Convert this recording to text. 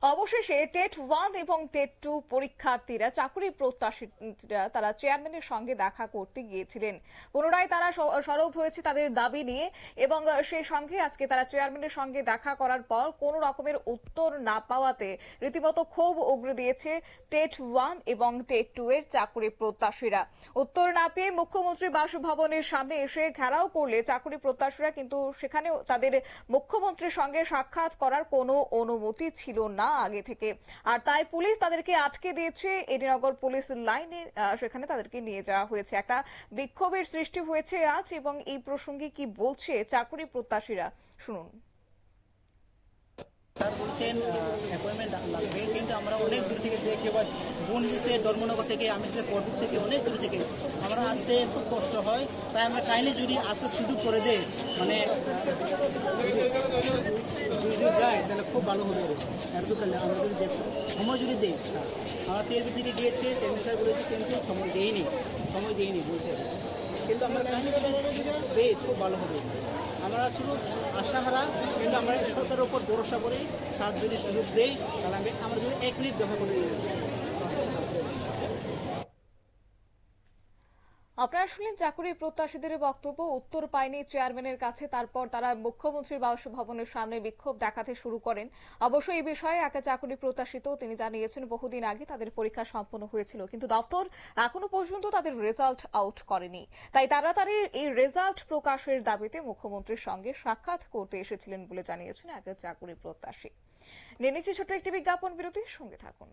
অবশেষে টেট 1 এবং টেট 2 পরীক্ষার্থীরা চাকরি প্রত্যাশীরা তারা চেয়ারম্যানের সঙ্গে দেখা করতে গিয়েছিলেন। পুনরায় তারা সরব হয়েছে তাদের দাবি নিয়ে এবং সেই সঙ্গে আজকে তারা চেয়ারম্যানের সঙ্গে দেখা করার পর কোন রকমের উত্তর না পাওয়াতে রীতিমতো ক্ষোভ উগরে দিয়েছে টেট 1 এবং টেট 2 এর চাকরি প্রত্যাশীরা। উত্তর না পেয়ে মুখ্যমন্ত্রী বাসভবনের সামনে এসে ঘেরাও করলে চাকরি প্রত্যাশীরা, কিন্তু সেখানেও তাদের মুখ্যমন্ত্রীর সঙ্গে সাক্ষাৎ করার কোনো অনুমতি ছিল না আগে থেকে, আর তাই পুলিশ তাদেরকে আটকে দিয়েছে। এডিনগর পুলিশ লাইনে সেখানে তাদেরকে নিয়ে যাওয়া হয়েছে। একটা বিক্ষোভের সৃষ্টি হয়েছে আজ, এবং এই প্রসঙ্গে কি বলছে চাকরি প্রত্যাশীরা শুনুন। স্যার বলছেন অ্যাপয়েন্টমেন্ট লাগবে, কিন্তু আমরা অনেক দূর থেকে কেবল বোন এসে ধর্মনগর থেকে, আমি এসে পরপুর থেকে, অনেক দূর থেকে আমরা আসতে খুব কষ্ট হয়। তাই আমরা কাইন্ডলি যদি আজকে সুযোগ করে দেয়, মানে যায় তাহলে খুব ভালো হবে। এত তাহলে আমরা যদি সময় যদি দেই, আমরা তেরবির দিকে গিয়েছে, সেভেন স্যার বলেছে কিন্তু সময় দেয়নি বলছে, কিন্তু আমরা কাহিনী যদি দেই খুব ভালো হবে। আমরা শুধু আশাহারা, কিন্তু আমরা সরকারের উপর ভরসা করি। স্যার যদি সুযোগ দেই তাহলে আমরা যদি 1 মিনিট দেখা করে দিই। আপনারা শুনলেন চাকরি প্রত্যাশীদের বক্তব্য। উত্তর পায়নি চেয়ারম্যানের কাছে, তারপর তারা মুখ্যমন্ত্রীর বাসভবনের সামনে বিক্ষোভ দেখাতে শুরু করেন। অবশ্য এই বিষয়ে একটা চাকরি প্রত্যাশিত তিনি জানিয়েছেন বহুদিন আগে তাদের পরীক্ষা সম্পন্ন হয়েছিল, কিন্তু দপ্তর এখনো পর্যন্ত তাদের রেজাল্ট আউট করেনি। তাই তাড়াতাড়ি এই রেজাল্ট প্রকাশের দাবিতে মুখ্যমন্ত্রীর সঙ্গে সাক্ষাৎ করতে এসেছিলেন বলে জানিয়েছেন একটা চাকরি প্রত্যাশী। নিয়ে নিচ্ছি ছোট্ট একটি বিজ্ঞাপন বিরতির সঙ্গে থাকুন।